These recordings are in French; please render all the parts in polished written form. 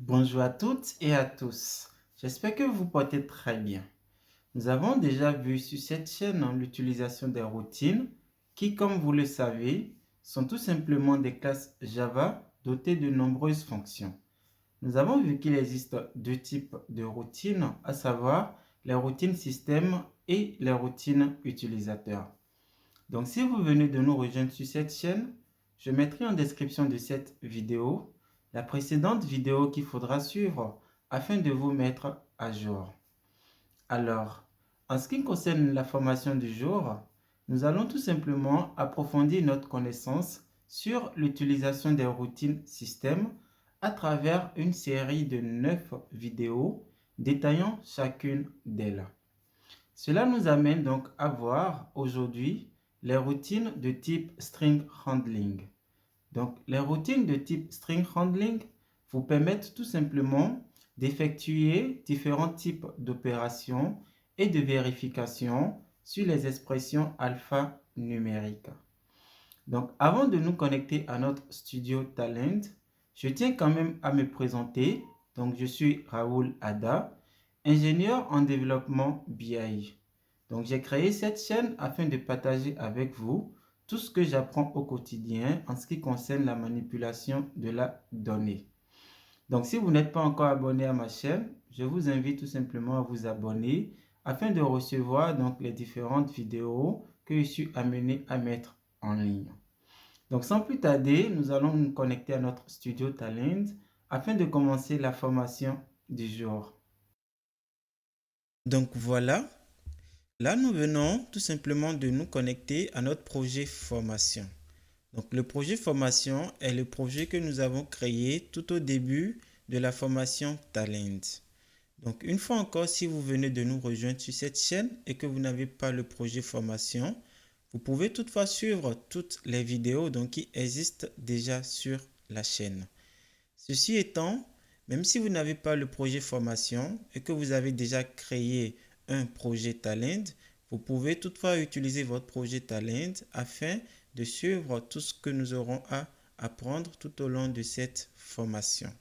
Bonjour à toutes et à tous. J'espère que vous portez très bien. Nous avons déjà vu sur cette chaîne l'utilisation des routines qui, comme vous le savez, sont tout simplement des classes Java dotées de nombreuses fonctions. Nous avons vu qu'il existe deux types de routines, à savoir les routines système et les routines utilisateurs. Donc, si vous venez de nous rejoindre sur cette chaîne, je mettrai en description de cette vidéo la précédente vidéo qu'il faudra suivre afin de vous mettre à jour. Alors, en ce qui concerne la formation du jour, nous allons tout simplement approfondir notre connaissance sur l'utilisation des routines système à travers une série de 9 vidéos détaillant chacune d'elles. Cela nous amène donc à voir aujourd'hui les routines de type string handling. Donc, les routines de type string handling vous permettent tout simplement d'effectuer différents types d'opérations et de vérification sur les expressions alphanumériques. Donc, avant de nous connecter à notre studio Talent, je tiens quand même à me présenter. Donc, je suis Raoul Ada, ingénieur en développement BI. Donc, j'ai créé cette chaîne afin de partager avec vous tout ce que j'apprends au quotidien en ce qui concerne la manipulation de la donnée. Donc, si vous n'êtes pas encore abonné à ma chaîne, je vous invite tout simplement à vous abonner afin de recevoir donc les différentes vidéos que je suis amené à mettre en ligne. Donc, sans plus tarder, nous allons nous connecter à notre studio Talent afin de commencer la formation du jour. Donc voilà, là nous venons tout simplement de nous connecter à notre projet formation. Donc le projet formation est le projet que nous avons créé tout au début de la formation Talent. Donc une fois encore, si vous venez de nous rejoindre sur cette chaîne et que vous n'avez pas le projet formation, vous pouvez toutefois suivre toutes les vidéos qui existent déjà sur la chaîne. Ceci étant, même si vous n'avez pas le projet formation et que vous avez déjà créé un projet Talent, vous pouvez toutefois utiliser votre projet Talent afin de suivre tout ce que nous aurons à apprendre tout au long de cette formation.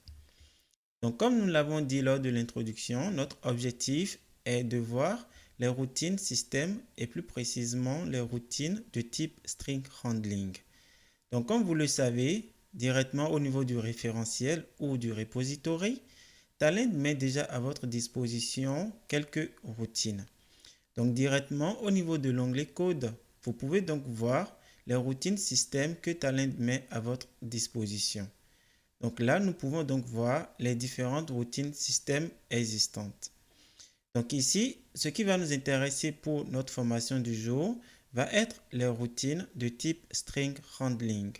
Donc, comme nous l'avons dit lors de l'introduction, notre objectif est de voir les routines système et plus précisément les routines de type string handling. Donc, comme vous le savez, directement au niveau du référentiel ou du repository, Talend met déjà à votre disposition quelques routines. Donc, directement au niveau de l'onglet code, vous pouvez donc voir les routines système que Talend met à votre disposition. Donc là, nous pouvons donc voir les différentes routines système existantes. Donc ici, ce qui va nous intéresser pour notre formation du jour va être les routines de type string handling.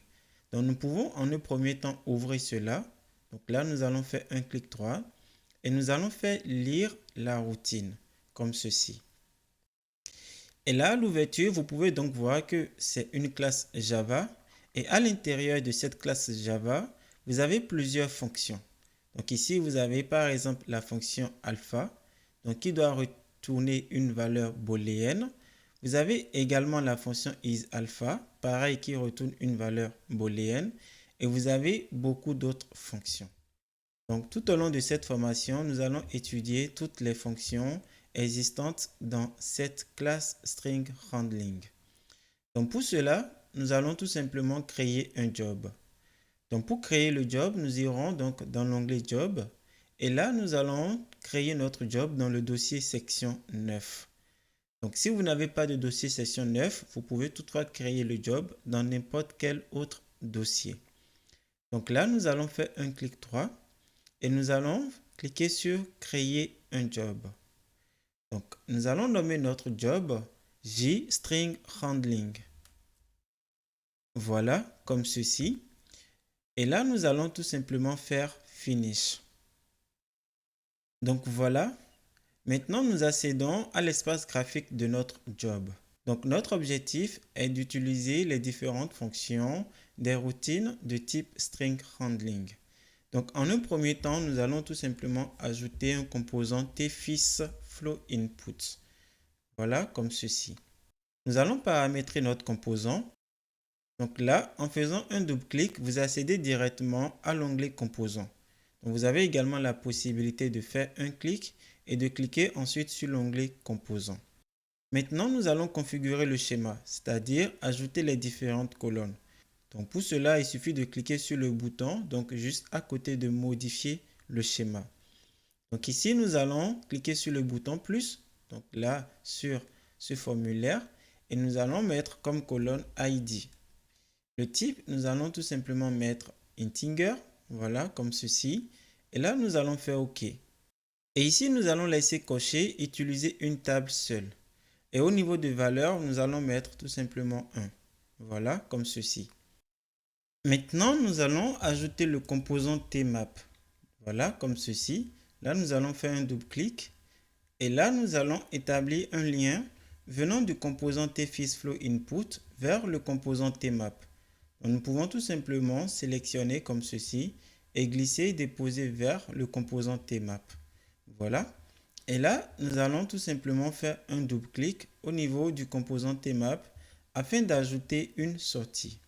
Donc nous pouvons en un premier temps ouvrir cela. Donc là, nous allons faire un clic droit et nous allons faire lire la routine comme ceci. Et là, à l'ouverture, vous pouvez donc voir que c'est une classe Java et à l'intérieur de cette classe Java, vous avez plusieurs fonctions. Donc ici, vous avez par exemple la fonction alpha, donc qui doit retourner une valeur booléenne. Vous avez également la fonction isAlpha, pareil, qui retourne une valeur booléenne. Et vous avez beaucoup d'autres fonctions. Donc tout au long de cette formation, nous allons étudier toutes les fonctions existantes dans cette classe string handling. Donc pour cela, nous allons tout simplement créer un job. Donc pour créer le job, nous irons donc dans l'onglet job et là nous allons créer notre job dans le dossier section 9. Donc si vous n'avez pas de dossier section 9, vous pouvez toutefois créer le job dans n'importe quel autre dossier. Donc là nous allons faire un clic droit et nous allons cliquer sur créer un job. Donc nous allons nommer notre job JString Handling. Voilà, comme ceci. Et là, nous allons tout simplement faire Finish. Donc voilà. Maintenant, nous accédons à l'espace graphique de notre job. Donc notre objectif est d'utiliser les différentes fonctions des routines de type String Handling. Donc en un premier temps, nous allons tout simplement ajouter un composant tfis flow input. Voilà, comme ceci. Nous allons paramétrer notre composant. Donc là, en faisant un double-clic, vous accédez directement à l'onglet composant. Donc, vous avez également la possibilité de faire un clic et de cliquer ensuite sur l'onglet composants. Maintenant, nous allons configurer le schéma, c'est-à-dire ajouter les différentes colonnes. Donc pour cela, il suffit de cliquer sur le bouton, donc juste à côté de modifier le schéma. Donc ici, nous allons cliquer sur le bouton plus, donc là sur ce formulaire, et nous allons mettre comme colonne ID. Le type, nous allons tout simplement mettre integer, voilà, comme ceci. Et là, nous allons faire OK. Et ici, nous allons laisser cocher utiliser une table seule. Et au niveau de valeur, nous allons mettre tout simplement 1. Voilà, comme ceci. Maintenant, nous allons ajouter le composant tmap. Voilà, comme ceci. Là, nous allons faire un double clic. Et là, nous allons établir un lien venant du composant tFishFlowInput vers le composant tmap. Donc, nous pouvons tout simplement sélectionner comme ceci et glisser et déposer vers le composant tmap. Voilà. Et là, nous allons tout simplement faire un double clic au niveau du composant tmap afin d'ajouter une sortie.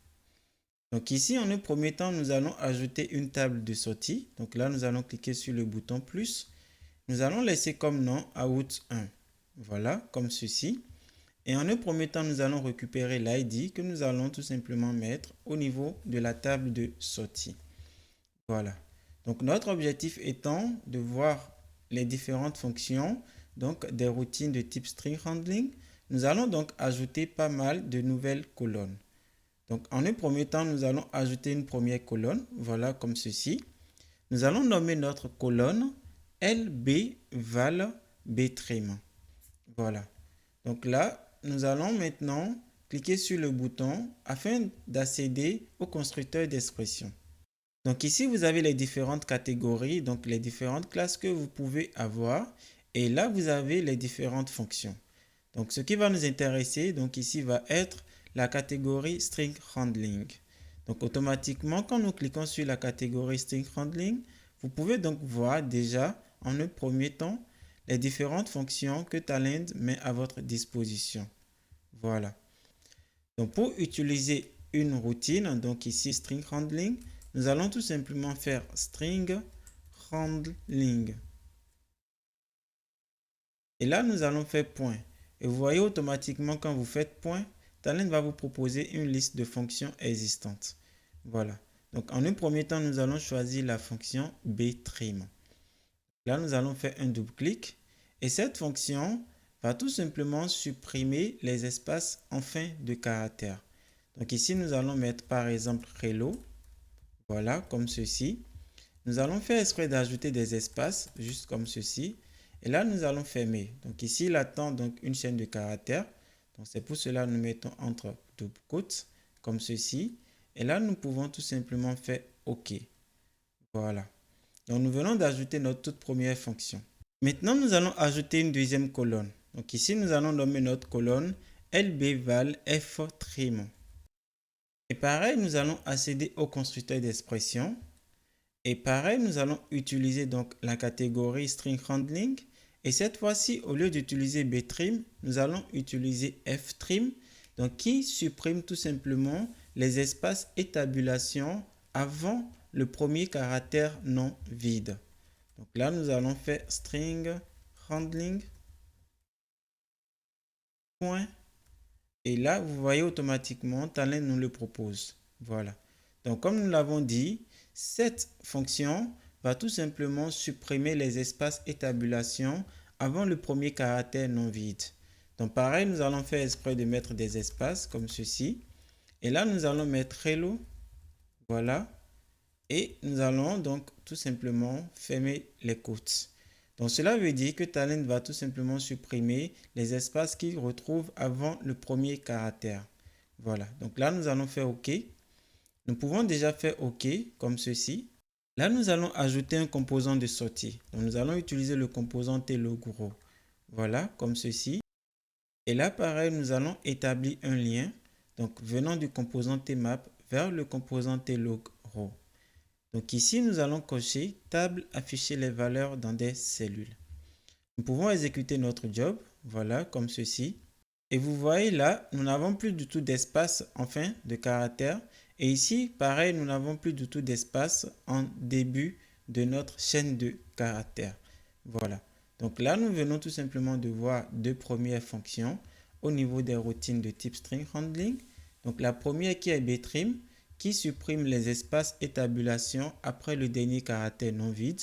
Donc ici, en un premier temps, nous allons ajouter une table de sortie. Donc là, nous allons cliquer sur le bouton plus. Nous allons laisser comme nom out 1. Voilà, comme ceci. Et en un premier temps, nous allons récupérer l'ID que nous allons tout simplement mettre au niveau de la table de sortie. Voilà. Donc notre objectif étant de voir les différentes fonctions, donc des routines de type string handling, nous allons donc ajouter pas mal de nouvelles colonnes. Donc, en un premier temps, nous allons ajouter une première colonne. Voilà, comme ceci. Nous allons nommer notre colonne lbvalbtrim. Voilà. Donc là, nous allons maintenant cliquer sur le bouton afin d'accéder au constructeur d'expression. Donc ici, vous avez les différentes catégories, donc les différentes classes que vous pouvez avoir. Et là, vous avez les différentes fonctions. Donc, ce qui va nous intéresser, donc ici, va être la catégorie String Handling. Donc, automatiquement, quand nous cliquons sur la catégorie String Handling, vous pouvez donc voir déjà, en un premier temps, les différentes fonctions que Talend met à votre disposition. Voilà. Donc, pour utiliser une routine, donc ici String Handling, nous allons tout simplement faire String Handling. Et là, nous allons faire point. Et vous voyez automatiquement quand vous faites point, Talend va vous proposer une liste de fonctions existantes. Voilà. Donc en un premier temps, nous allons choisir la fonction btrim. Là, nous allons faire un double clic. Et cette fonction va tout simplement supprimer les espaces en fin de caractère. Donc ici, nous allons mettre par exemple hello. Voilà, comme ceci. Nous allons faire exprès d'ajouter des espaces, juste comme ceci. Et là, nous allons fermer. Donc ici, il attend donc une chaîne de caractères. Donc c'est pour cela que nous mettons entre double quotes, comme ceci. Et là, nous pouvons tout simplement faire OK. Voilà. Donc nous venons d'ajouter notre toute première fonction. Maintenant, nous allons ajouter une deuxième colonne. Donc ici, nous allons nommer notre colonne lbvalftrim. Et pareil, nous allons accéder au constructeur d'expression. Et pareil, nous allons utiliser donc la catégorie string handling. Et cette fois-ci, au lieu d'utiliser btrim, nous allons utiliser ftrim, donc qui supprime tout simplement les espaces et tabulations avant le premier caractère non vide. Donc là, nous allons faire string handling. Point. Et là, vous voyez automatiquement, Talend nous le propose. Voilà. Donc, comme nous l'avons dit, cette fonction va tout simplement supprimer les espaces et tabulations avant le premier caractère non vide. Donc, pareil, nous allons faire exprès de mettre des espaces comme ceci. Et là, nous allons mettre hello. Voilà. Et nous allons donc tout simplement fermer les quotes. Donc, cela veut dire que Talend va tout simplement supprimer les espaces qu'il retrouve avant le premier caractère. Voilà. Donc là, nous allons faire OK. Nous pouvons déjà faire OK comme ceci. Là, nous allons ajouter un composant de sortie. Donc, nous allons utiliser le composant tLogRow. Voilà, comme ceci. Et là, pareil, nous allons établir un lien, donc venant du composant tmap vers le composant tLogRow. Donc ici, nous allons cocher table afficher les valeurs dans des cellules. Nous pouvons exécuter notre job, voilà, comme ceci. Et vous voyez là, nous n'avons plus du tout d'espace en fin de caractère. Et ici, pareil, nous n'avons plus du tout d'espace en début de notre chaîne de caractères. Voilà. Donc là, nous venons tout simplement de voir deux premières fonctions au niveau des routines de type string handling. Donc la première qui est btrim, qui supprime les espaces et tabulations après le dernier caractère non vide.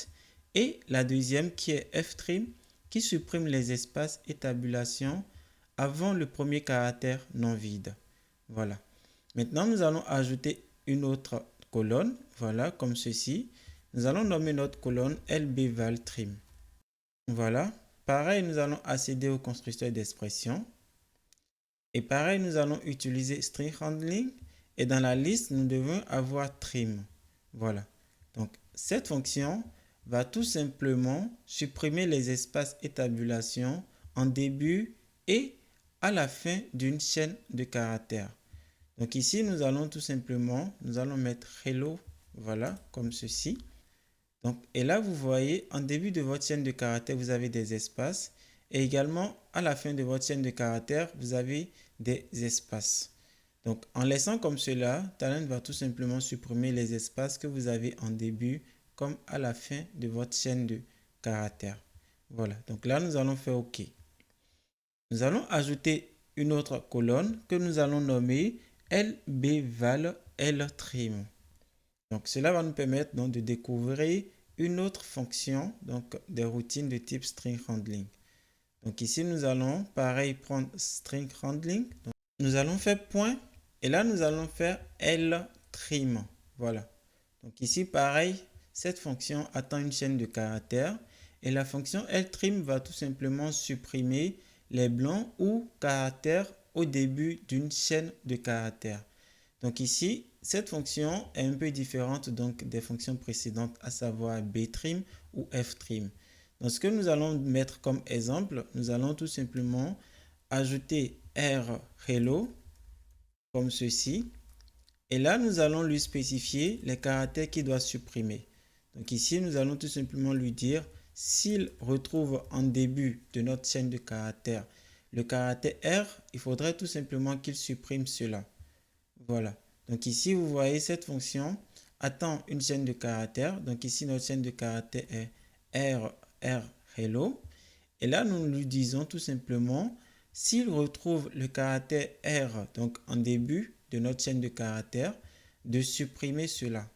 Et la deuxième qui est ftrim, qui supprime les espaces et tabulations avant le premier caractère non vide. Voilà. Maintenant, nous allons ajouter une autre colonne, voilà, comme ceci. Nous allons nommer notre colonne lbvaltrim. Voilà. Pareil, nous allons accéder au constructeur d'expression. Et pareil, nous allons utiliser string handling. Et dans la liste, nous devons avoir trim. Voilà. Donc, cette fonction va tout simplement supprimer les espaces et tabulations en début et à la fin d'une chaîne de caractères. Donc ici, nous allons tout simplement, nous allons mettre hello, voilà, comme ceci. Donc, et là, vous voyez, en début de votre chaîne de caractères, vous avez des espaces. Et également, à la fin de votre chaîne de caractères, vous avez des espaces. Donc, en laissant comme cela, Talend va tout simplement supprimer les espaces que vous avez en début comme à la fin de votre chaîne de caractères. Voilà, donc là, nous allons faire OK. Nous allons ajouter une autre colonne que nous allons nommer lbval-ltrim. Donc, cela va nous permettre donc de découvrir une autre fonction donc des routines de type string handling. Donc ici, nous allons pareil prendre string handling. Donc, nous allons faire point et là, nous allons faire ltrim. Voilà. Donc ici, pareil, cette fonction attend une chaîne de caractères et la fonction ltrim va tout simplement supprimer les blancs ou caractères au début d'une chaîne de caractères. Donc ici, cette fonction est un peu différente donc des fonctions précédentes, à savoir btrim ou ftrim. Donc ce que nous allons mettre comme exemple, nous allons tout simplement ajouter hello comme ceci. Et là, nous allons lui spécifier les caractères qu'il doit supprimer. Donc ici, nous allons tout simplement lui dire s'il retrouve en début de notre chaîne de caractères le caractère R, il faudrait tout simplement qu'il supprime cela. Voilà. Donc ici, vous voyez cette fonction attend une chaîne de caractères. Donc ici, notre chaîne de caractères est R, hello. Et là, nous lui disons tout simplement s'il retrouve le caractère R, donc en début de notre chaîne de caractères, de supprimer cela.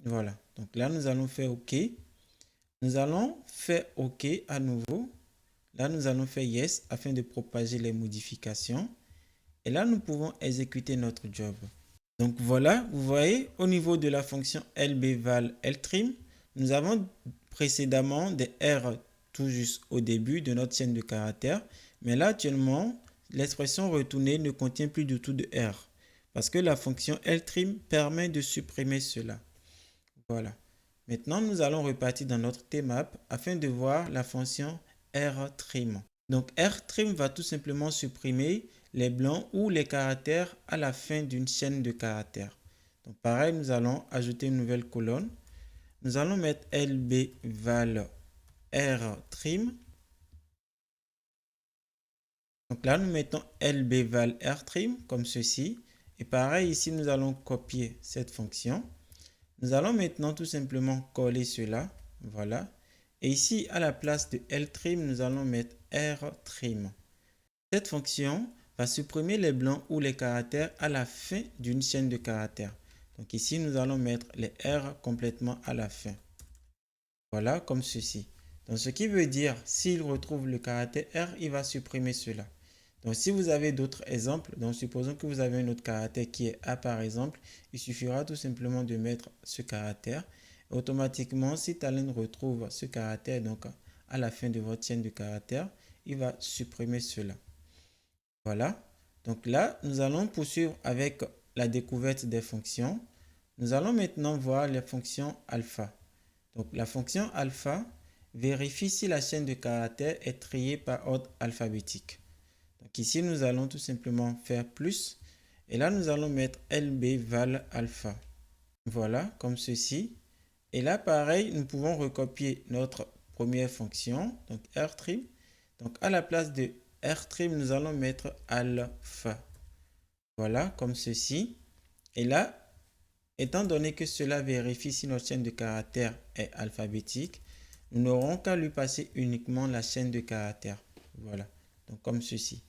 Voilà. Donc là, nous allons faire OK. Nous allons faire OK à nouveau. Là, nous allons faire Yes afin de propager les modifications. Et là, nous pouvons exécuter notre job. Donc voilà, vous voyez, au niveau de la fonction lbval-ltrim, nous avons précédemment des R tout juste au début de notre chaîne de caractères. Mais là, actuellement, l'expression retournée ne contient plus du tout de R. Parce que la fonction ltrim permet de supprimer cela. Voilà. Maintenant, nous allons repartir dans notre tmap afin de voir la fonction rtrim. Donc rtrim va tout simplement supprimer les blancs ou les caractères à la fin d'une chaîne de caractères. Donc pareil, nous allons ajouter une nouvelle colonne. Nous allons mettre lbval rtrim. Donc là, nous mettons lbval rtrim comme ceci. Et pareil, ici, nous allons copier cette fonction. Nous allons maintenant tout simplement coller cela. Voilà. Et ici, à la place de ltrim, nous allons mettre rtrim. Cette fonction va supprimer les blancs ou les caractères à la fin d'une chaîne de caractères. Donc ici, nous allons mettre les R complètement à la fin. Voilà, comme ceci. Donc ce qui veut dire, s'il retrouve le caractère R, il va supprimer cela. Donc si vous avez d'autres exemples, donc supposons que vous avez un autre caractère qui est A par exemple, il suffira tout simplement de mettre ce caractère. Et automatiquement, si Talend retrouve ce caractère donc à la fin de votre chaîne de caractères, il va supprimer cela. Voilà. Donc là, nous allons poursuivre avec la découverte des fonctions. Nous allons maintenant voir les fonctions alpha. Donc la fonction alpha vérifie si la chaîne de caractères est triée par ordre alphabétique. Donc ici, nous allons tout simplement faire plus. Et là, nous allons mettre lbval alpha. Voilà, comme ceci. Et là, pareil, nous pouvons recopier notre première fonction, donc rtrim. Donc à la place de rtrim, nous allons mettre alpha. Voilà, comme ceci. Et là, Étant donné que cela vérifie si notre chaîne de caractères est alphabétique, nous n'aurons qu'à lui passer uniquement la chaîne de caractères. Voilà, donc comme ceci.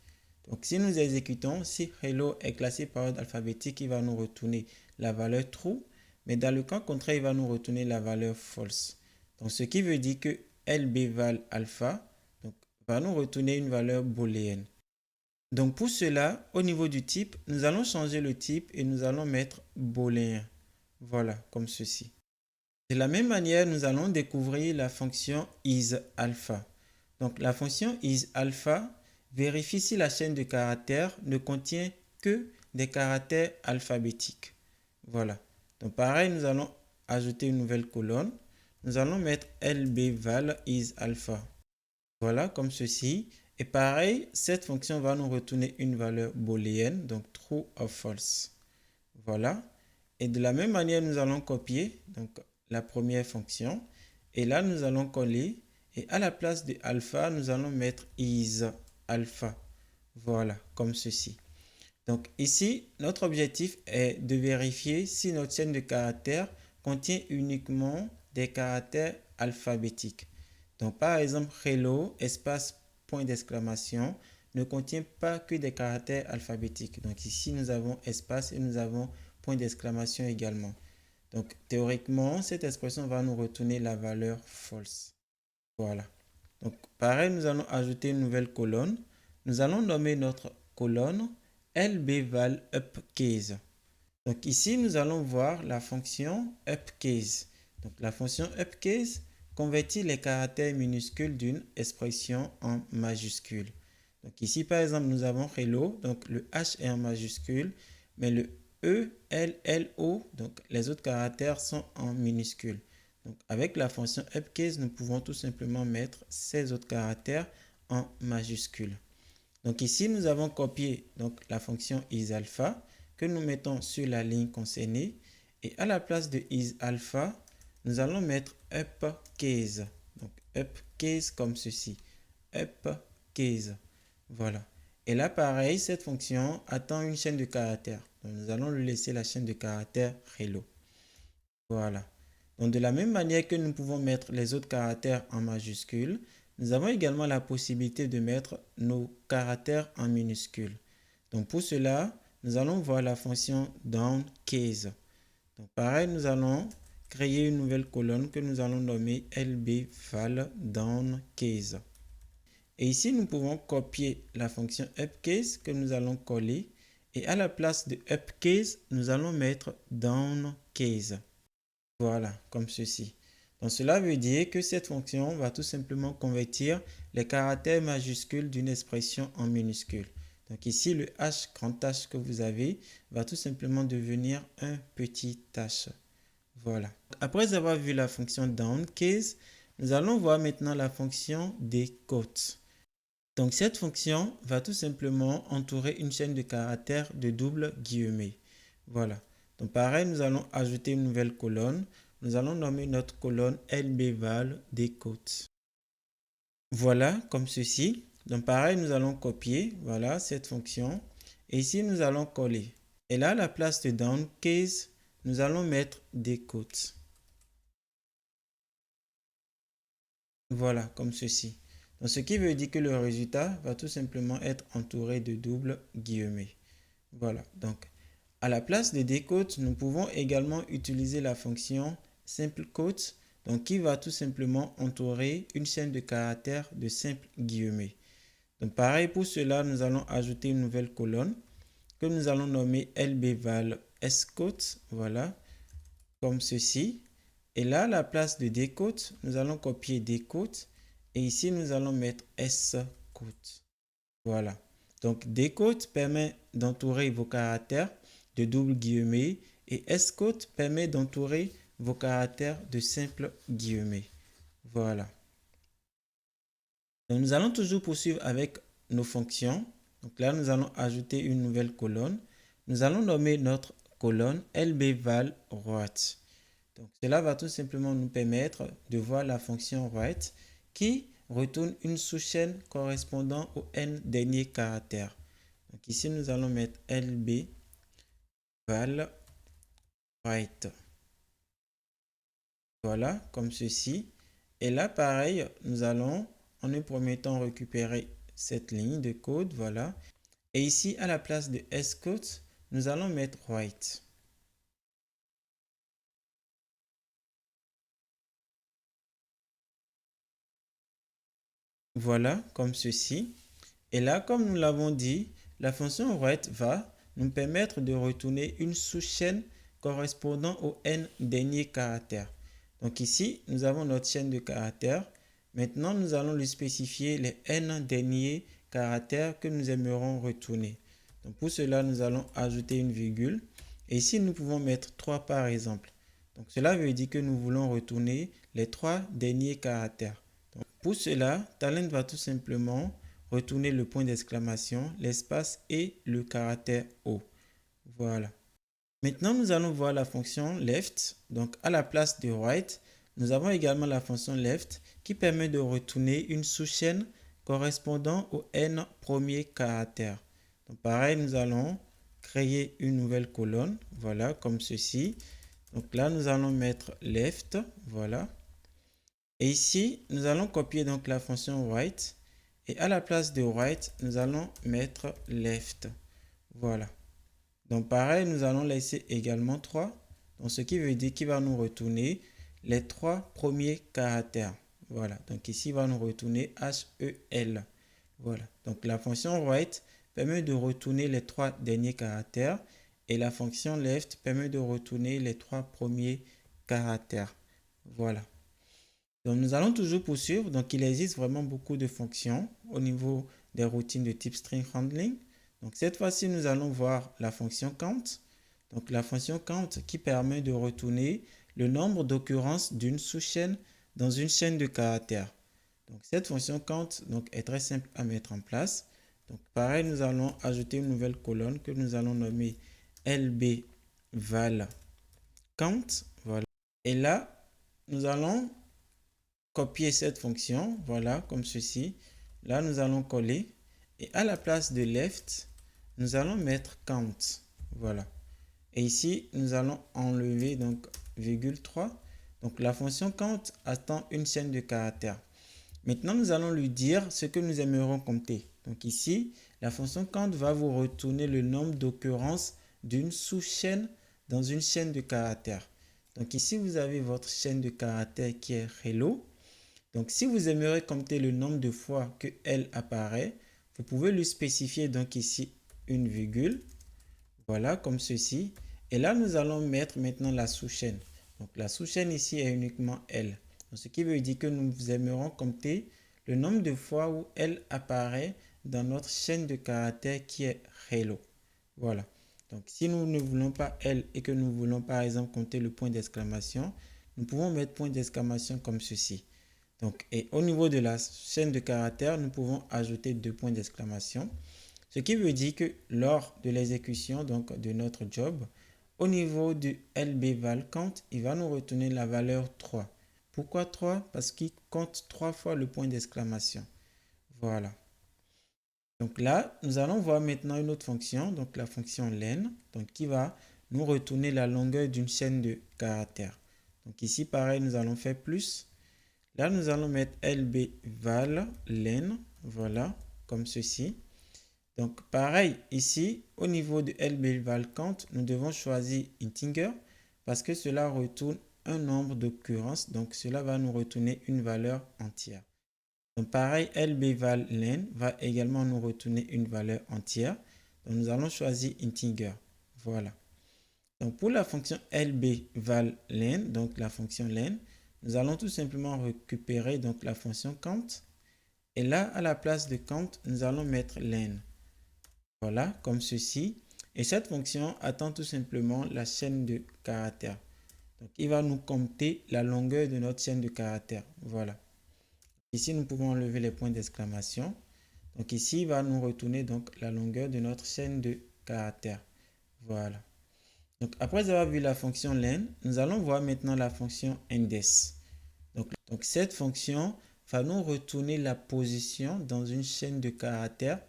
Donc si nous exécutons, si hello est classé par ordre alphabétique, il va nous retourner la valeur true, mais dans le cas contraire, il va nous retourner la valeur false. Donc ce qui veut dire que LB val alpha donc, va nous retourner une valeur booléenne. Donc pour cela, au niveau du type, nous allons changer le type et nous allons mettre booléen. Voilà, comme ceci. De la même manière, nous allons découvrir la fonction isAlpha. Donc la fonction isAlpha vérifie si la chaîne de caractères ne contient que des caractères alphabétiques. Voilà. Donc pareil, nous allons ajouter une nouvelle colonne. Nous allons mettre lbval isAlpha. Voilà, comme ceci. Et pareil, cette fonction va nous retourner une valeur booléenne, donc true or false. Voilà. Et de la même manière, nous allons copier donc, la première fonction. Et là, nous allons coller. Et à la place de alpha, nous allons mettre isAlpha. Voilà, comme ceci. Donc ici, notre objectif est de vérifier si notre chaîne de caractères contient uniquement des caractères alphabétiques. Donc par exemple, hello, espace, point d'exclamation, ne contient pas que des caractères alphabétiques. Donc ici, nous avons espace et nous avons point d'exclamation également. Donc théoriquement, cette expression va nous retourner la valeur false. Voilà. Donc pareil, nous allons ajouter une nouvelle colonne. Nous allons nommer notre colonne lbval upcase. Donc ici, nous allons voir la fonction upcase. Donc la fonction upcase convertit les caractères minuscules d'une expression en majuscule. Donc ici, par exemple, nous avons hello, donc le H est en majuscule, mais le E, L, L, O, donc les autres caractères sont en minuscule. Donc avec la fonction upcase, nous pouvons tout simplement mettre ces autres caractères en majuscule. Donc ici, nous avons copié donc, la fonction isAlpha que nous mettons sur la ligne concernée. Et à la place de isAlpha, nous allons mettre upcase. Donc upcase comme ceci. Upcase. Voilà. Et là, pareil, cette fonction attend une chaîne de caractères. Donc nous allons lui laisser la chaîne de caractères hello. Voilà. Donc de la même manière que nous pouvons mettre les autres caractères en majuscules, nous avons également la possibilité de mettre nos caractères en minuscules. Donc pour cela, nous allons voir la fonction downcase. Donc pareil, nous allons créer une nouvelle colonne que nous allons nommer lbval downcase. Et ici, nous pouvons copier la fonction upcase que nous allons coller. Et à la place de upcase, nous allons mettre downcase. Voilà, comme ceci. Donc cela veut dire que cette fonction va tout simplement convertir les caractères majuscules d'une expression en minuscules. Donc ici, le H, grand H que vous avez, va tout simplement devenir un petit H. Voilà. Après avoir vu la fonction downcase, nous allons voir maintenant la fonction decode. Donc cette fonction va tout simplement entourer une chaîne de caractères de double guillemets. Voilà. Donc pareil, nous allons ajouter une nouvelle colonne. Nous allons nommer notre colonne lbval decode. Voilà, comme ceci. Donc pareil, nous allons copier, voilà, cette fonction. Et ici, nous allons coller. Et là, à la place de downcase, nous allons mettre decode. Voilà, comme ceci. Donc ce qui veut dire que le résultat va tout simplement être entouré de double guillemets. Voilà, donc à la place de decode, nous pouvons également utiliser la fonction simple quote, donc qui va tout simplement entourer une chaîne de caractères de simple guillemets. Donc pareil pour cela, nous allons ajouter une nouvelle colonne que nous allons nommer lbval squote, voilà, comme ceci. Et là, à la place de decode, nous allons copier decode et ici nous allons mettre squote. Voilà. Donc decode permet d'entourer vos caractères de double guillemets et squote permet d'entourer vos caractères de simple guillemets. Voilà. Donc, nous allons toujours poursuivre avec nos fonctions. Donc là, nous allons ajouter une nouvelle colonne. Nous allons nommer notre colonne lbval write. Donc cela va tout simplement nous permettre de voir la fonction write qui retourne une sous-chaîne correspondant au n dernier caractère. Donc ici, nous allons mettre lbval right. Voilà, comme ceci. Et là, pareil, nous allons en un premier temps récupérer cette ligne de code, voilà. Et ici, à la place de scode, nous allons mettre write. Voilà, comme ceci. Et là, comme nous l'avons dit, la fonction write va nous permettre de retourner une sous-chaîne correspondant au n dernier caractère. Donc ici, nous avons notre chaîne de caractères. Maintenant, nous allons lui spécifier les n derniers caractères que nous aimerons retourner. Donc pour cela, nous allons ajouter une virgule. Et ici, nous pouvons mettre 3 par exemple. Donc cela veut dire que nous voulons retourner les 3 derniers caractères. Donc, pour cela, Talend va tout simplement retourner le point d'exclamation, l'espace et le caractère O. Voilà. Maintenant, nous allons voir la fonction left. Donc, à la place de right, nous avons également la fonction left qui permet de retourner une sous-chaîne correspondant au n premier caractère. Donc, pareil, nous allons créer une nouvelle colonne. Voilà, comme ceci. Donc là, nous allons mettre left. Voilà. Et ici, nous allons copier donc la fonction right. Et à la place de right, nous allons mettre left. Voilà. Donc pareil, nous allons laisser également 3. Donc ce qui veut dire qu'il va nous retourner les 3 premiers caractères. Voilà. Donc ici, il va nous retourner HEL. Voilà. Donc la fonction write permet de retourner les 3 derniers caractères. Et la fonction left permet de retourner les 3 premiers caractères. Voilà. Donc nous allons toujours poursuivre. Donc il existe vraiment beaucoup de fonctions au niveau des routines de type string handling. Donc cette fois-ci, nous allons voir la fonction count. Donc la fonction count qui permet de retourner le nombre d'occurrences d'une sous-chaîne dans une chaîne de caractères. Donc cette fonction count donc, est très simple à mettre en place. Donc pareil, nous allons ajouter une nouvelle colonne que nous allons nommer lb_val count. Voilà. Et là, nous allons copier cette fonction, voilà, comme ceci. Là, nous allons coller. Et à la place de left, nous allons mettre count. Voilà. Et ici, nous allons enlever donc virgule 3. Donc la fonction count attend une chaîne de caractères. Maintenant, nous allons lui dire ce que nous aimerons compter. Donc ici, la fonction count va vous retourner le nombre d'occurrences d'une sous-chaîne dans une chaîne de caractères. Donc ici, vous avez votre chaîne de caractères qui est hello. Donc, si vous aimeriez compter le nombre de fois que L apparaît, vous pouvez lui spécifier donc ici une virgule. Voilà, comme ceci. Et là, nous allons mettre maintenant la sous-chaîne. Donc, la sous-chaîne ici est uniquement L. Donc, ce qui veut dire que nous aimerons compter le nombre de fois où L apparaît dans notre chaîne de caractères qui est hello. Voilà. Donc, si nous ne voulons pas L et que nous voulons par exemple compter le point d'exclamation, nous pouvons mettre point d'exclamation comme ceci. Donc, et au niveau de la chaîne de caractères, nous pouvons ajouter 2 points d'exclamation. Ce qui veut dire que lors de l'exécution de notre job, au niveau du lb_val_count, il va nous retourner la valeur 3. Pourquoi 3? Parce qu'il compte 3 fois le point d'exclamation. Voilà. Donc là, nous allons voir maintenant une autre fonction, donc la fonction len, donc qui va nous retourner la longueur d'une chaîne de caractères. Donc ici, pareil, nous allons faire plus. Là, nous allons mettre lb_val_len, voilà, comme ceci. Donc, pareil, ici, au niveau de lb_val_count, nous devons choisir integer parce que cela retourne un nombre d'occurrences. Donc, cela va nous retourner une valeur entière. Donc, pareil, lb_val_len va également nous retourner une valeur entière. Donc, nous allons choisir integer. Voilà. Donc, pour la fonction lb_val_len, donc la fonction len, nous allons tout simplement récupérer donc la fonction count. Et là, à la place de count, nous allons mettre len. Voilà, comme ceci. Et cette fonction attend tout simplement la chaîne de caractères. Donc, il va nous compter la longueur de notre chaîne de caractères. Voilà. Ici, nous pouvons enlever les points d'exclamation. Donc, ici, il va nous retourner donc la longueur de notre chaîne de caractères. Voilà. Donc, après avoir vu la fonction len, nous allons voir maintenant la fonction index. Donc, cette fonction va nous retourner la position dans une chaîne de caractères.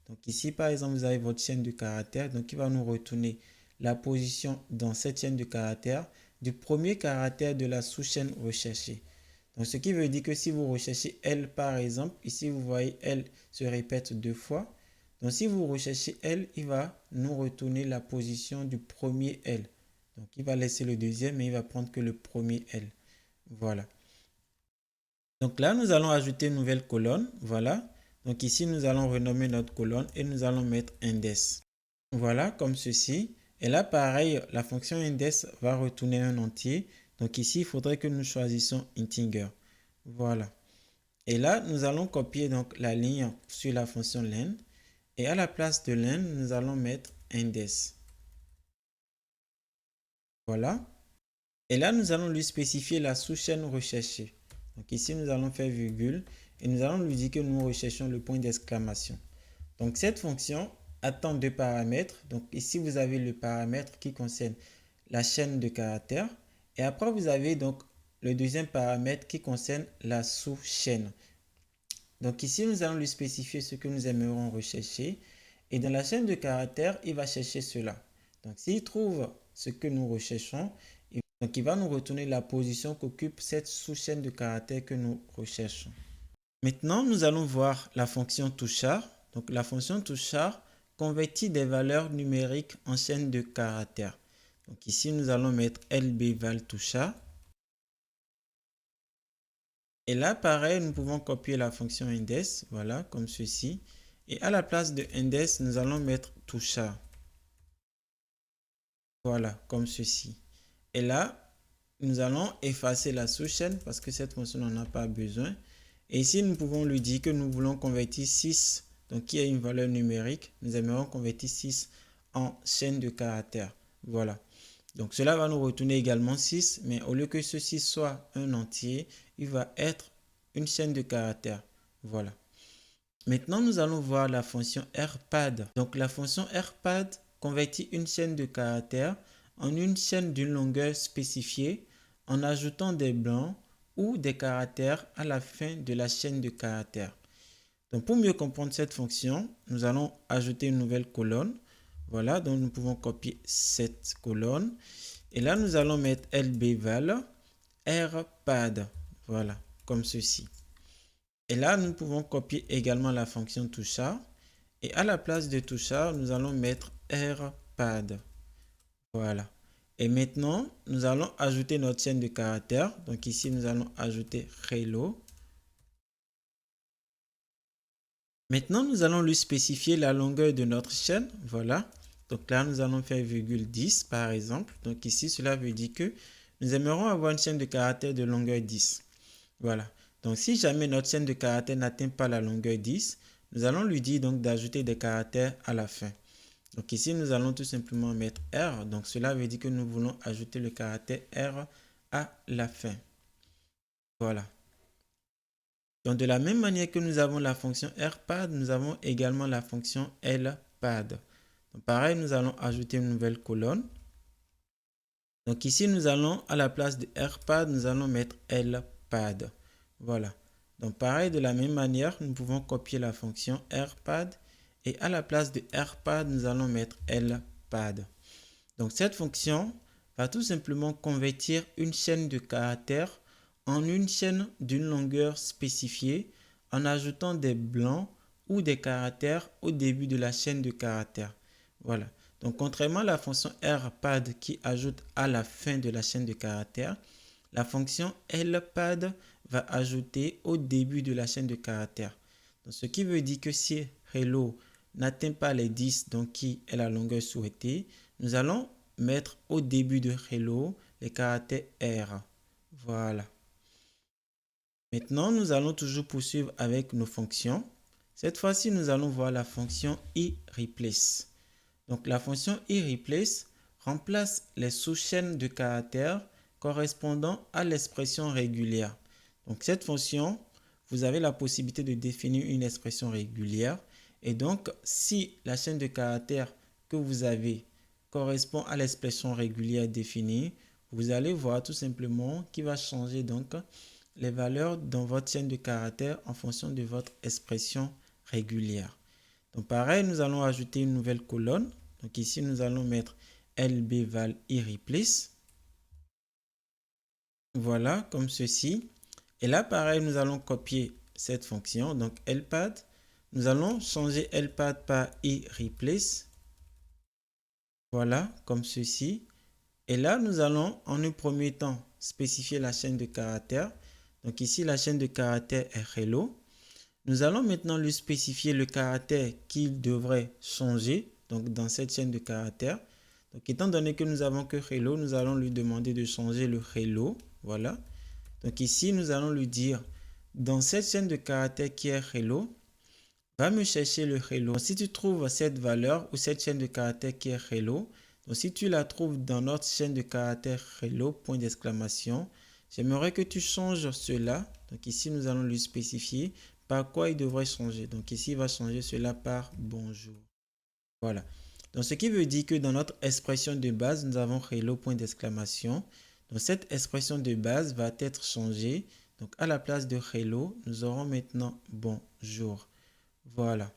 Donc, ici, par exemple, vous avez votre chaîne de caractères. Donc, il va nous retourner la position dans cette chaîne de caractères du premier caractère de la sous-chaîne recherchée. Donc, ce qui veut dire que si vous recherchez L par exemple, ici vous voyez L se répète 2 fois. Donc, si vous recherchez L, il va nous retourner la position du premier L. Donc, il va laisser le deuxième, mais il va prendre que le premier L. Voilà. Donc là, nous allons ajouter une nouvelle colonne. Voilà. Donc ici, nous allons renommer notre colonne et nous allons mettre index. Voilà, comme ceci. Et là, pareil, la fonction index va retourner un entier. Donc ici, il faudrait que nous choisissions integer. Voilà. Et là, nous allons copier donc la ligne sur la fonction len. Et à la place de len, nous allons mettre index. Voilà. Et là, nous allons lui spécifier la sous-chaîne recherchée. Donc ici, nous allons faire virgule et nous allons lui dire que nous recherchons le point d'exclamation. Donc cette fonction attend deux paramètres. Donc ici, vous avez le paramètre qui concerne la chaîne de caractères. Et après, vous avez donc le deuxième paramètre qui concerne la sous-chaîne. Donc ici, nous allons lui spécifier ce que nous aimerons rechercher. Et dans la chaîne de caractères, il va chercher cela. Donc s'il trouve ce que nous recherchons, donc il va nous retourner la position qu'occupe cette sous-chaîne de caractères que nous recherchons. Maintenant, nous allons voir la fonction toChar. Donc la fonction toChar convertit des valeurs numériques en chaîne de caractères. Donc ici, nous allons mettre lbval toChar. Et là, pareil, nous pouvons copier la fonction index, voilà, comme ceci. Et à la place de index, nous allons mettre toChar. Voilà, comme ceci. Et là, nous allons effacer la sous-chaîne parce que cette fonction n'en a pas besoin. Et ici, nous pouvons lui dire que nous voulons convertir 6, donc qui est une valeur numérique. Nous aimerions convertir 6 en chaîne de caractères. Voilà. Donc cela va nous retourner également 6, mais au lieu que ce 6 soit un entier, il va être une chaîne de caractères. Voilà. Maintenant, nous allons voir la fonction rpad. Donc la fonction rpad convertit une chaîne de caractères en une chaîne d'une longueur spécifiée en ajoutant des blancs ou des caractères à la fin de la chaîne de caractères. Donc pour mieux comprendre cette fonction, nous allons ajouter une nouvelle colonne. Voilà, donc nous pouvons copier cette colonne. Et là, nous allons mettre lbval rpad. Voilà, comme ceci. Et là, nous pouvons copier également la fonction toChar. Et à la place de toChar, nous allons mettre rpad. Voilà. Et maintenant, nous allons ajouter notre chaîne de caractères. Donc ici, nous allons ajouter hello. Maintenant, nous allons lui spécifier la longueur de notre chaîne. Voilà. Donc là, nous allons faire virgule 10 par exemple. Donc ici, cela veut dire que nous aimerons avoir une chaîne de caractères de longueur 10. Voilà. Donc si jamais notre chaîne de caractères n'atteint pas la longueur 10, nous allons lui dire donc d'ajouter des caractères à la fin. Donc ici, nous allons tout simplement mettre R. Donc cela veut dire que nous voulons ajouter le caractère R à la fin. Voilà. Donc de la même manière que nous avons la fonction rpad, nous avons également la fonction lpad. Donc pareil, nous allons ajouter une nouvelle colonne. Donc ici, nous allons à la place de rpad, nous allons mettre lpad. Voilà. Donc pareil, de la même manière, nous pouvons copier la fonction rpad et à la place de rpad, nous allons mettre lpad. Donc cette fonction va tout simplement convertir une chaîne de caractères en une chaîne d'une longueur spécifiée en ajoutant des blancs ou des caractères au début de la chaîne de caractères. Voilà. Donc contrairement à la fonction rpad qui ajoute à la fin de la chaîne de caractères, la fonction lpad va ajouter au début de la chaîne de caractères. Donc ce qui veut dire que si hello n'atteint pas les 10, donc qui est la longueur souhaitée, nous allons mettre au début de hello les caractères R. Voilà. Maintenant, nous allons toujours poursuivre avec nos fonctions. Cette fois-ci, nous allons voir la fonction iReplace. Donc la fonction iReplace remplace les sous-chaînes de caractères correspondant à l'expression régulière. Donc cette fonction, vous avez la possibilité de définir une expression régulière. Et donc, si la chaîne de caractères que vous avez correspond à l'expression régulière définie, vous allez voir tout simplement qu'il va changer donc les valeurs dans votre chaîne de caractères en fonction de votre expression régulière. Donc pareil, nous allons ajouter une nouvelle colonne. Donc ici, nous allons mettre lbval iReplace. Voilà, comme ceci. Et là, pareil, nous allons copier cette fonction. Donc, lpad. Nous allons changer lpad par iReplace. Voilà, comme ceci. Et là, nous allons, en un premier temps, spécifier la chaîne de caractères. Donc ici, la chaîne de caractères est hello. Nous allons maintenant lui spécifier le caractère qu'il devrait changer. Donc dans cette chaîne de caractères. Donc étant donné que nous avons que hello, nous allons lui demander de changer le hello. Voilà. Donc ici, nous allons lui dire, dans cette chaîne de caractères qui est hello, va me chercher le hello. Si tu trouves cette valeur ou cette chaîne de caractères qui est hello, donc si tu la trouves dans notre chaîne de caractères hello, point d'exclamation, j'aimerais que tu changes cela. Donc ici, nous allons lui spécifier par quoi il devrait changer. Donc ici, il va changer cela par bonjour. Voilà. Donc ce qui veut dire que dans notre expression de base, nous avons hello, point d'exclamation. Donc cette expression de base va être changée. Donc à la place de hello, nous aurons maintenant bonjour. Voilà.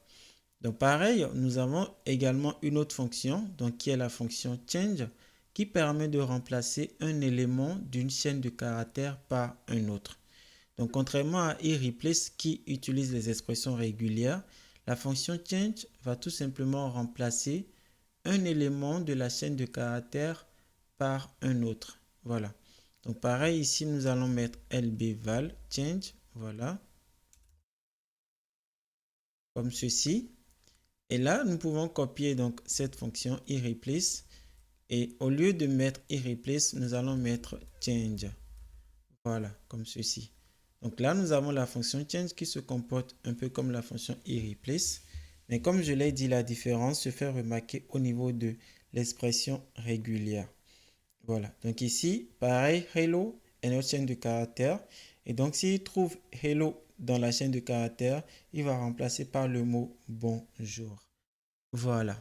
Donc pareil, nous avons également une autre fonction, donc qui est la fonction change, qui permet de remplacer un élément d'une chaîne de caractères par un autre. Donc contrairement à iReplace qui utilise les expressions régulières, la fonction change va tout simplement remplacer un élément de la chaîne de caractères par un autre. Voilà. Donc pareil, ici nous allons mettre lbval change, voilà, comme ceci. Et là, nous pouvons copier donc cette fonction iReplace. Et au lieu de mettre iReplace, nous allons mettre change. Voilà, comme ceci. Donc là, nous avons la fonction change qui se comporte un peu comme la fonction iReplace. Mais comme je l'ai dit, la différence se fait remarquer au niveau de l'expression régulière. Voilà. Donc ici, pareil, hello est notre chaîne de caractères. Et donc, s'il trouve hello dans la chaîne de caractères, il va remplacer par le mot bonjour. Voilà.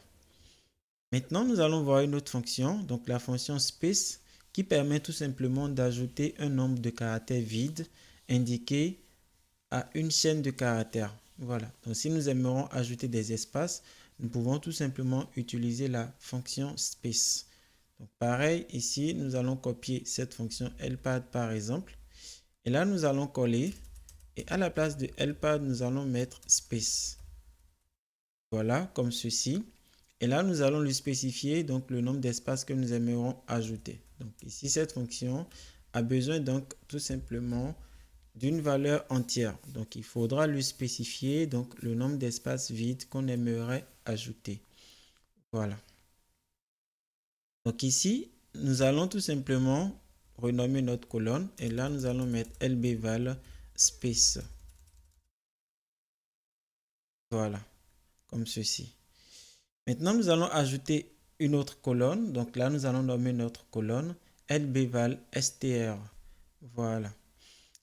Maintenant, nous allons voir une autre fonction, donc la fonction space, qui permet tout simplement d'ajouter un nombre de caractères vides indiqué à une chaîne de caractères. Voilà. Donc, si nous aimerions ajouter des espaces, nous pouvons tout simplement utiliser la fonction space. Donc, pareil, ici, nous allons copier cette fonction lpad par exemple. Et là, nous allons coller. Et à la place de lpad, nous allons mettre space. Voilà, comme ceci. Et là, nous allons lui spécifier donc le nombre d'espaces que nous aimerons ajouter. Donc ici, cette fonction a besoin donc tout simplement d'une valeur entière. Donc il faudra lui spécifier donc le nombre d'espaces vides qu'on aimerait ajouter. Voilà. Donc ici, nous allons tout simplement renommer notre colonne. Et là, nous allons mettre lbval space. Voilà, comme ceci. Maintenant, nous allons ajouter une autre colonne. Donc là, nous allons nommer notre colonne lbval str. Voilà.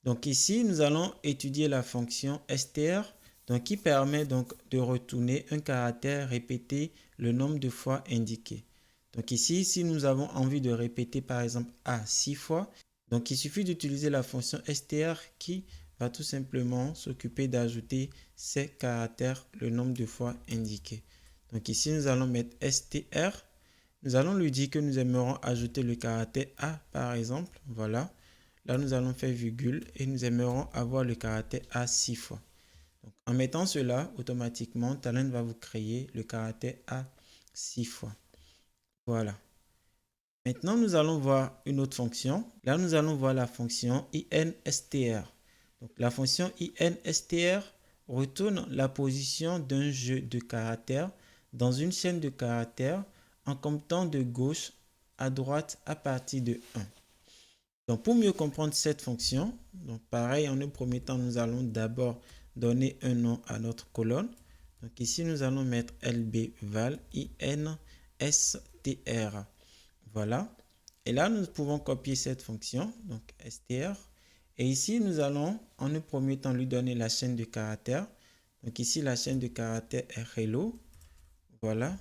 Donc ici, nous allons étudier la fonction str, donc qui permet donc de retourner un caractère répété le nombre de fois indiqué. Donc ici, si nous avons envie de répéter par exemple A 6 fois, donc il suffit d'utiliser la fonction str qui va tout simplement s'occuper d'ajouter ces caractères le nombre de fois indiqué. Donc ici, nous allons mettre str. Nous allons lui dire que nous aimerons ajouter le caractère A par exemple. Voilà. Là, nous allons faire virgule et nous aimerons avoir le caractère A 6 fois. Donc, en mettant cela, automatiquement, Talend va vous créer le caractère A 6 fois. Voilà. Maintenant, nous allons voir une autre fonction. Là, nous allons voir la fonction instr. Donc, la fonction instr retourne la position d'un jeu de caractères dans une chaîne de caractères en comptant de gauche à droite à partir de 1. Donc, pour mieux comprendre cette fonction, donc pareil, en un premier temps, nous allons d'abord donner un nom à notre colonne. Donc ici, nous allons mettre lbval instr. Voilà. Et là, nous pouvons copier cette fonction, donc str. Et ici, nous allons en un premier temps lui donner la chaîne de caractères. Donc ici, la chaîne de caractères est hello. Voilà.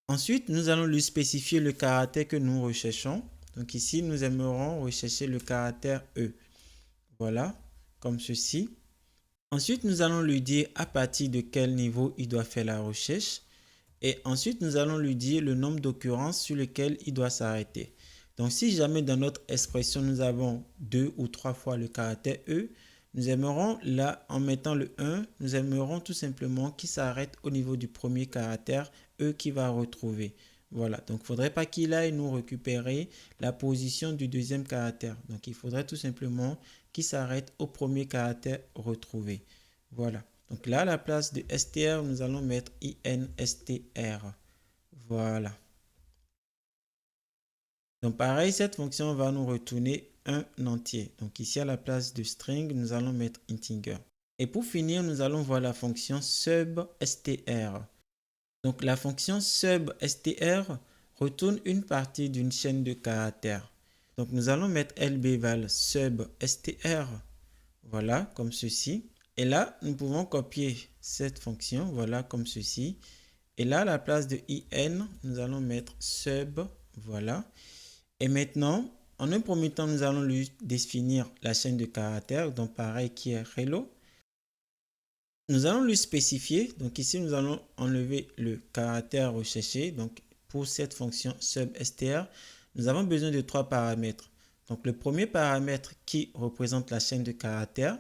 Ensuite, nous allons lui spécifier le caractère que nous recherchons. Donc ici, nous aimerons rechercher le caractère E. Voilà, comme ceci. Ensuite, nous allons lui dire à partir de quel niveau il doit faire la recherche. Et ensuite, nous allons lui dire le nombre d'occurrences sur lequel il doit s'arrêter. Donc, si jamais dans notre expression, nous avons 2 ou 3 fois le caractère E, nous aimerons là, en mettant le 1, nous aimerons tout simplement qu'il s'arrête au niveau du premier caractère E qu'il va retrouver. Voilà, donc il ne faudrait pas qu'il aille nous récupérer la position du deuxième caractère. Donc, il faudrait tout simplement qu'il s'arrête au premier caractère retrouvé. Voilà. Donc là, à la place de str, nous allons mettre instr. Voilà. Donc pareil, cette fonction va nous retourner un entier. Donc ici, à la place de string, nous allons mettre integer. Et pour finir, nous allons voir la fonction substr. Donc la fonction substr retourne une partie d'une chaîne de caractères. Donc nous allons mettre lbval substr. Voilà, comme ceci. Et là, nous pouvons copier cette fonction, voilà, comme ceci. Et là, à la place de in, nous allons mettre sub, voilà. Et maintenant, en un premier temps, nous allons lui définir la chaîne de caractères, donc pareil qui est hello. Nous allons lui spécifier, donc ici, nous allons enlever le caractère recherché. Donc, pour cette fonction substr, nous avons besoin de 3 paramètres. Donc, le premier paramètre qui représente la chaîne de caractères.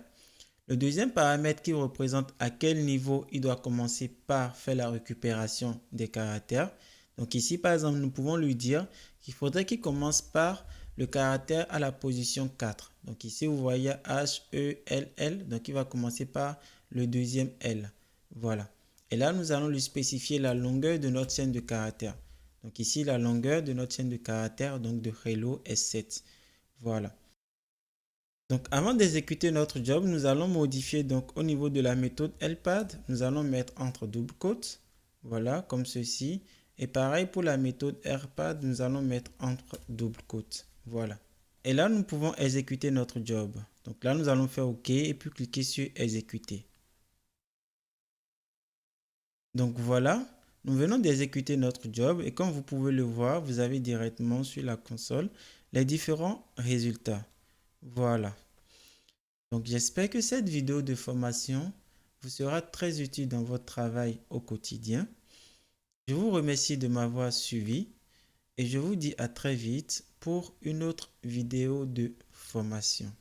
Le deuxième paramètre qui représente à quel niveau il doit commencer par faire la récupération des caractères. Donc ici, par exemple, nous pouvons lui dire qu'il faudrait qu'il commence par le caractère à la position 4. Donc ici, vous voyez H, E, L, L. Donc il va commencer par le deuxième L. Voilà. Et là, nous allons lui spécifier la longueur de notre chaîne de caractères. Donc ici, la longueur de notre chaîne de caractères, donc de hello, est 7. Voilà. Donc avant d'exécuter notre job, nous allons modifier donc au niveau de la méthode helpad, nous allons mettre entre double quotes, voilà, comme ceci. Et pareil pour la méthode helpad, nous allons mettre entre double quotes, voilà. Et là, nous pouvons exécuter notre job. Donc là, nous allons faire OK et puis cliquer sur exécuter. Donc voilà, nous venons d'exécuter notre job et comme vous pouvez le voir, vous avez directement sur la console les différents résultats. Voilà. Donc j'espère que cette vidéo de formation vous sera très utile dans votre travail au quotidien. Je vous remercie de m'avoir suivi et je vous dis à très vite pour une autre vidéo de formation.